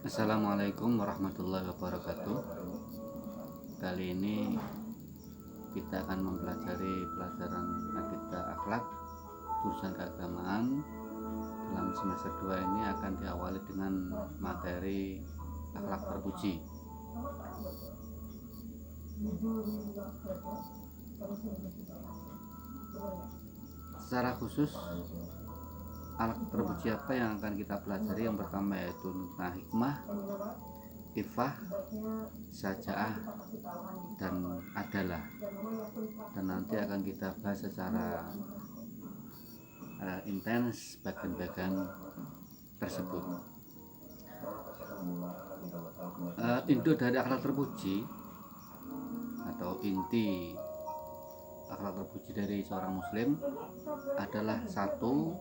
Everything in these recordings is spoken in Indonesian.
Assalamualaikum warahmatullahi wabarakatuh. Kali ini kita akan mempelajari pelajaran akidah akhlak jurusan keagamaan. Dalam semester 2 ini akan diawali dengan materi akhlak terpuji. Secara khusus akhlak terpuji apa yang akan kita pelajari? Yang pertama yaitu tentang hikmah, ifah, syaja'ah, dan adalah. Dan nanti akan kita bahas secara intens bagian-bagian tersebut. Inti dari akhlak terpuji atau inti akhlak terpuji dari seorang muslim adalah satu,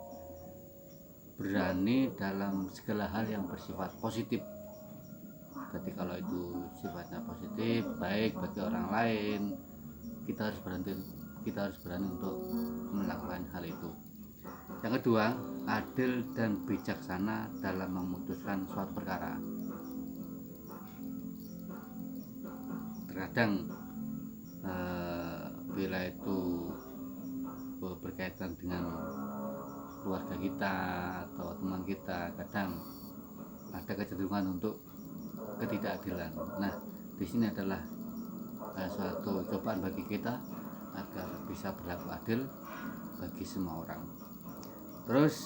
berani dalam segala hal yang bersifat positif. Jadi kalau itu sifatnya positif, baik bagi orang lain, kita harus berani untuk melakukan hal itu. Yang kedua, adil dan bijaksana dalam memutuskan suatu perkara. Terkadang bila itu berkaitan dengan keluarga kita atau teman kita, kadang ada kecenderungan untuk ketidakadilan. Nah, di sini adalah suatu cobaan bagi kita agar bisa berlaku adil bagi semua orang. Terus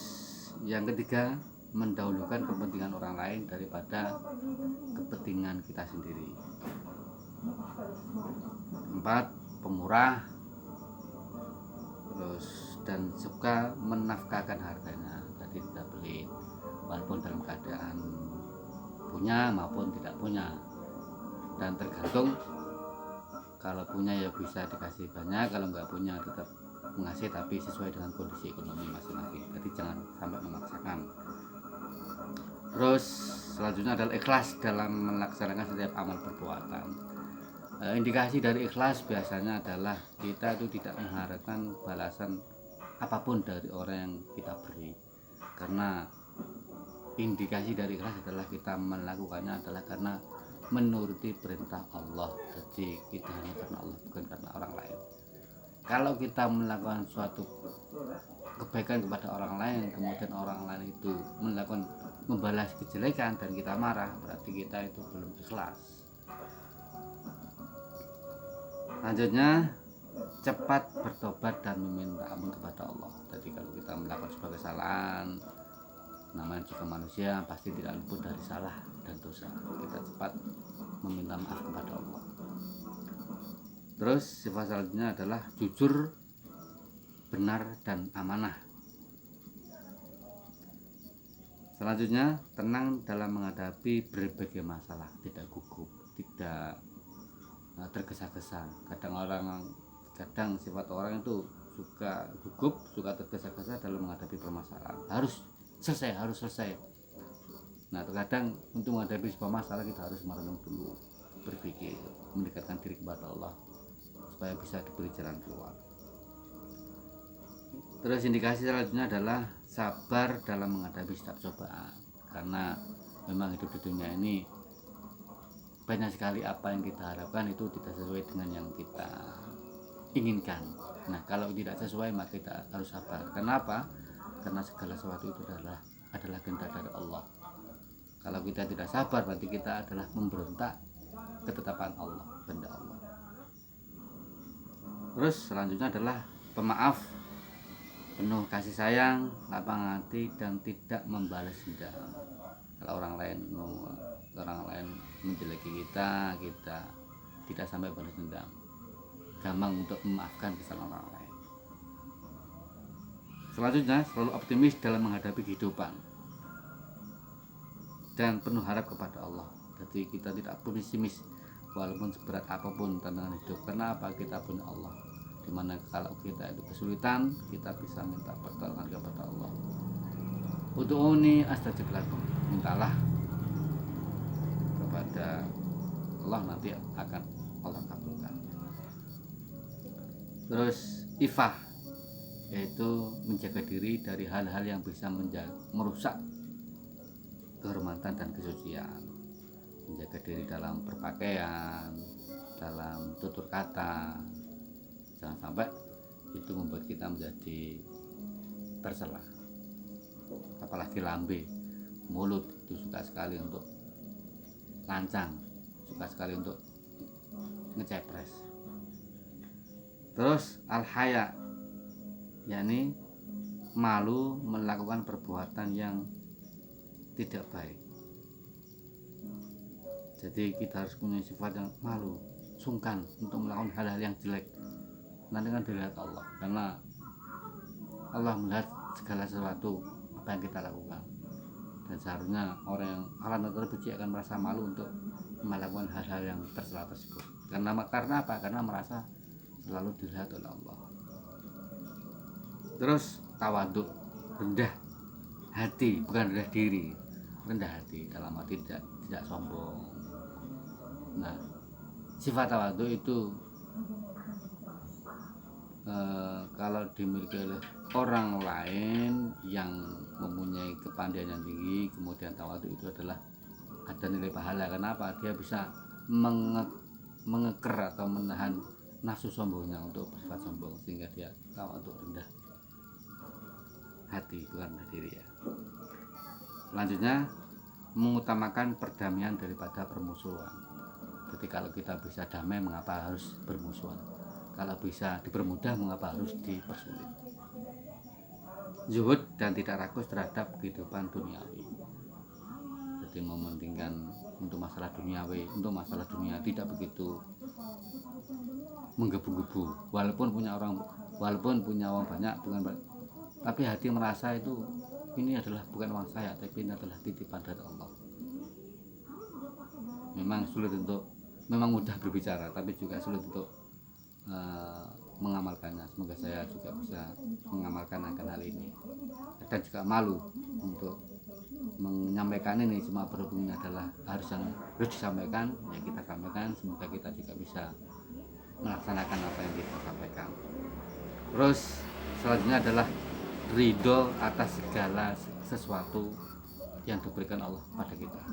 yang ketiga, mendahulukan kepentingan orang lain daripada kepentingan kita sendiri. Empat, pemurah, terus dan suka menafkahkan hartanya, jadi tidak pelit walaupun dalam keadaan punya maupun tidak punya. Dan tergantung, kalau punya ya bisa dikasih banyak, kalau nggak punya tetap mengasih, tapi sesuai dengan kondisi ekonomi masing-masing. Jadi jangan sampai memaksakan. Terus selanjutnya adalah ikhlas dalam melaksanakan setiap amal perbuatan. Indikasi dari ikhlas biasanya adalah kita itu tidak mengharapkan balasan apapun dari orang yang kita beri, karena indikasi dari ikhlas adalah kita melakukannya adalah karena menuruti perintah Allah. Jadi kita hanya karena Allah, bukan karena orang lain. Kalau kita melakukan suatu kebaikan kepada orang lain, kemudian orang lain itu membalas kejelekan dan kita marah, berarti kita itu belum ikhlas. Selanjutnya, cepat bertobat dan meminta ampun kepada Allah. Jadi kalau kita melakukan sebuah kesalahan, namanya juga manusia, pasti tidak luput dari salah dan dosa. Kita cepat meminta maaf kepada Allah. Terus sifat selanjutnya adalah jujur, benar, dan amanah. Selanjutnya, tenang dalam menghadapi berbagai masalah, tidak gugup, tidak tergesa-gesa. Kadang sifat orang itu suka gugup, suka tergesa-gesa dalam menghadapi permasalahan. Harus selesai. Nah, terkadang untuk menghadapi sebuah masalah kita harus merenung dulu, berpikir, mendekatkan diri kepada Allah supaya bisa diberi jalan keluar. Terus indikasi selanjutnya adalah sabar dalam menghadapi setiap cobaan, karena memang hidup di dunia ini banyak sekali apa yang kita harapkan itu tidak sesuai dengan yang kita inginkan. Nah, kalau tidak sesuai maka kita harus sabar. Kenapa? Karena segala sesuatu itu adalah kehendak dari Allah. Kalau kita tidak sabar berarti kita adalah memberontak ketetapan Allah, kehendak Allah. Terus selanjutnya adalah pemaaf, penuh kasih sayang, lapang hati, dan tidak membalas dendam. Kalau orang lain menjeleki kita tidak sampai balas dendam, gampang untuk memaafkan kesalahan orang lain. Selanjutnya, selalu optimis dalam menghadapi kehidupan dan penuh harap kepada Allah. Jadi kita tidak pesimis walaupun seberat apapun tantangan hidup. Kenapa? Kita punya Allah, dimana kalau kita itu kesulitan kita bisa minta pertolongan kepada Allah. Ud'uni astajib lakum, mintalah kepada Allah, nanti akan Allah kabulkan. Terus ifah, yaitu menjaga diri dari hal-hal yang bisa merusak kehormatan dan kesucian, menjaga diri dalam berpakaian, dalam tutur kata. Jangan sampai itu membuat kita menjadi tercela. Apalagi lambe, mulut itu suka sekali untuk lancang, suka sekali untuk ngecepres. Terus al-haya, yakni malu melakukan perbuatan yang tidak baik. Jadi kita harus punya sifat yang malu, sungkan untuk melakukan hal-hal yang jelek. Nanti kan dilihat Allah, karena Allah melihat segala sesuatu apa yang kita lakukan. Dan seharusnya orang yang akan terpuji akan merasa malu untuk melakukan hal-hal yang tercela tersebut. Karena apa? Karena merasa selalu dilihat oleh Allah. Terus tawaduk, rendah hati, bukan rendah diri, rendah hati, dalam arti tidak sombong. Nah, sifat tawaduk itu kalau dimiliki oleh orang lain yang mempunyai kepandaian yang tinggi, kemudian tawaduk itu adalah ada nilai pahala. Kenapa? Dia bisa mengeker atau menahan nafsu sombongnya untuk bersifat sombong, sehingga dia tawaduk, rendah hati, bukan rendah diri ya. Selanjutnya, mengutamakan perdamaian daripada permusuhan. Jadi kalau kita bisa damai, mengapa harus bermusuhan? Kalau bisa dipermudah, mengapa harus dipersulit? Zuhud dan tidak rakus terhadap kehidupan duniawi. Jadi mementingkan untuk masalah duniawi, untuk masalah dunia tidak begitu menggebu-gebu. Walaupun punya uang banyak, tapi hati merasa itu ini adalah bukan uang saya, tapi ini adalah titipan dari Allah. Memang mudah berbicara, tapi juga sulit untuk mengamalkannya. Semoga saya juga bisa mengamalkan akan hal ini. Dan juga malu untuk menyampaikan ini, cuma berhubungnya adalah harus disampaikan, ya kita sampaikan. Semoga kita juga bisa melaksanakan apa yang kita sampaikan. Terus selanjutnya adalah ridho atas segala sesuatu yang diberikan Allah pada kita.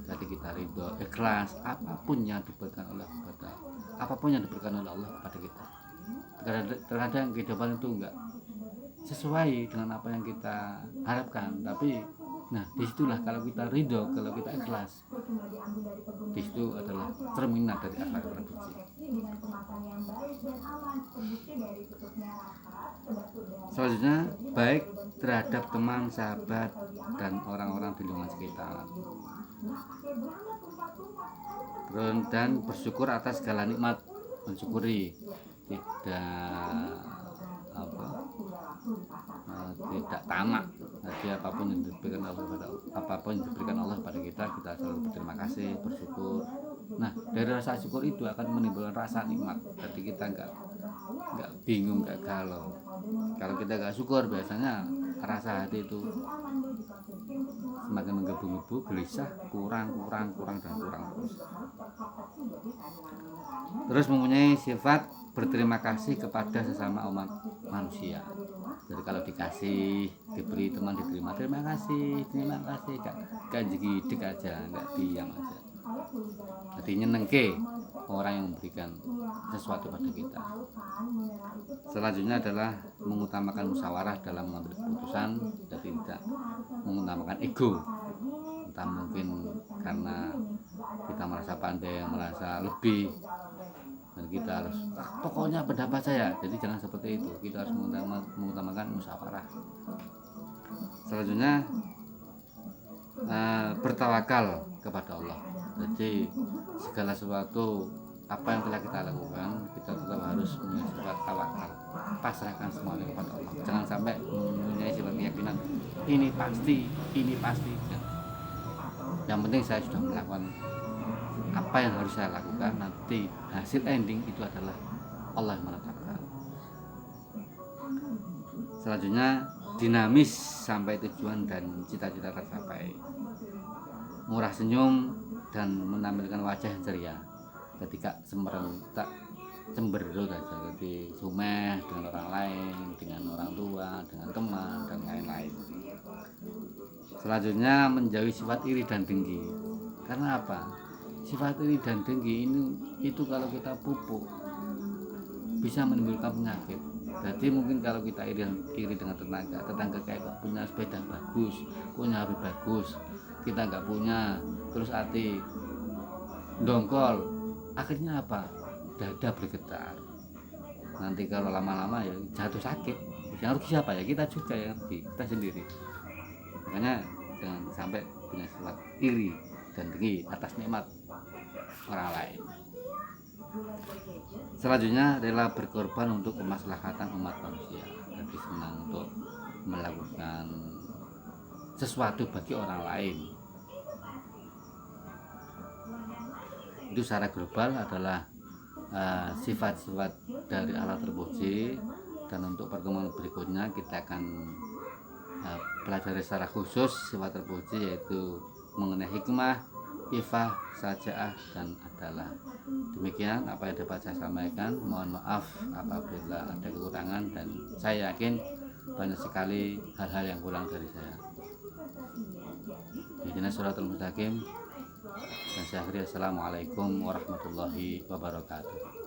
Jadi kita ridho, ikhlas apapun yang diberikan oleh Allah kepada kita. Terkadang kehidupan itu enggak sesuai dengan apa yang kita harapkan, tapi disitulah kalau kita ridho, kalau kita ikhlas, disitu adalah cerminan dari akhlak orang suci. Selanjutnya, baik terhadap teman, sahabat, dan orang-orang di lingkungan sekitar. Dan bersyukur atas segala nikmat, mensyukuri, tidak tamak. Jadi apapun yang diberikan Allah kepada kita selalu berterima kasih, bersyukur. Nah, dari rasa syukur itu akan menimbulkan rasa nikmat. Jadi kita nggak bingung, nggak galau. Kalau kita nggak syukur, biasanya rasa hati itu semakin menggebu-gebu, gelisah, kurang terus. Terus mempunyai sifat berterima kasih kepada sesama umat manusia. Jadi kalau diberi teman, diterima, terima kasih, gak jigidik aja, gak diam aja. Jadi nyenengke orang yang memberikan sesuatu pada kita. Selanjutnya adalah mengutamakan musyawarah dalam mengambil keputusan. Jadi tidak mengutamakan ego. Entah mungkin karena kita merasa pandai, merasa lebih, dan kita harus pokoknya pendapat saya. Jadi jangan seperti itu. Kita harus mengutamakan musyawarah. Selanjutnya bertawakal kepada Allah. Jadi segala sesuatu apa yang telah kita lakukan, kita tetap harus punya sifat tawakal, pasrahkan semuanya kepada Allah. Jangan sampai mempunyai sifat keyakinan ini pasti. Yang penting saya sudah melakukan apa yang harus saya lakukan, nanti hasil ending itu adalah Allah yang menetapkan. Selanjutnya dinamis sampai tujuan dan cita-cita tercapai. Murah senyum dan menampilkan wajah yang ceria. Ketika tak cemberut aja, jadi sumeh dengan orang lain, dengan orang tua, dengan teman dan lain-lain. Selanjutnya menjauhi sifat iri dan dengki. Karena apa? Sifat iri dan dengki ini itu kalau kita pupuk bisa menimbulkan penyakit. Jadi mungkin kalau kita iri dengan tetangga kayak kok punya sepeda bagus, punya HP bagus, kita nggak punya, terus hati dongkol, akhirnya apa? Dada bergetar. Nanti kalau lama-lama ya jatuh sakit. Yang rugi siapa ya? Kita juga yang rugi, kita sendiri. Makanya jangan sampai punya sifat iri dan dengki atas nikmat orang lain. Selanjutnya rela berkorban untuk kemaslahatan umat manusia. Jadi senang untuk melakukan sesuatu bagi orang lain. Itu secara global adalah sifat-sifat dari Allah terpuji, dan untuk pertemuan berikutnya kita akan pelajari secara khusus sifat terpuji, yaitu mengenai hikmah, ifah, sajaah, dan adalah. Demikian apa yang dapat saya sampaikan. Mohon maaf apabila ada kekurangan, dan saya yakin banyak sekali hal-hal yang kurang dari saya. Ihdinas shiratal mustaqim. Dan saya akhiri, assalamualaikum warahmatullahi wabarakatuh.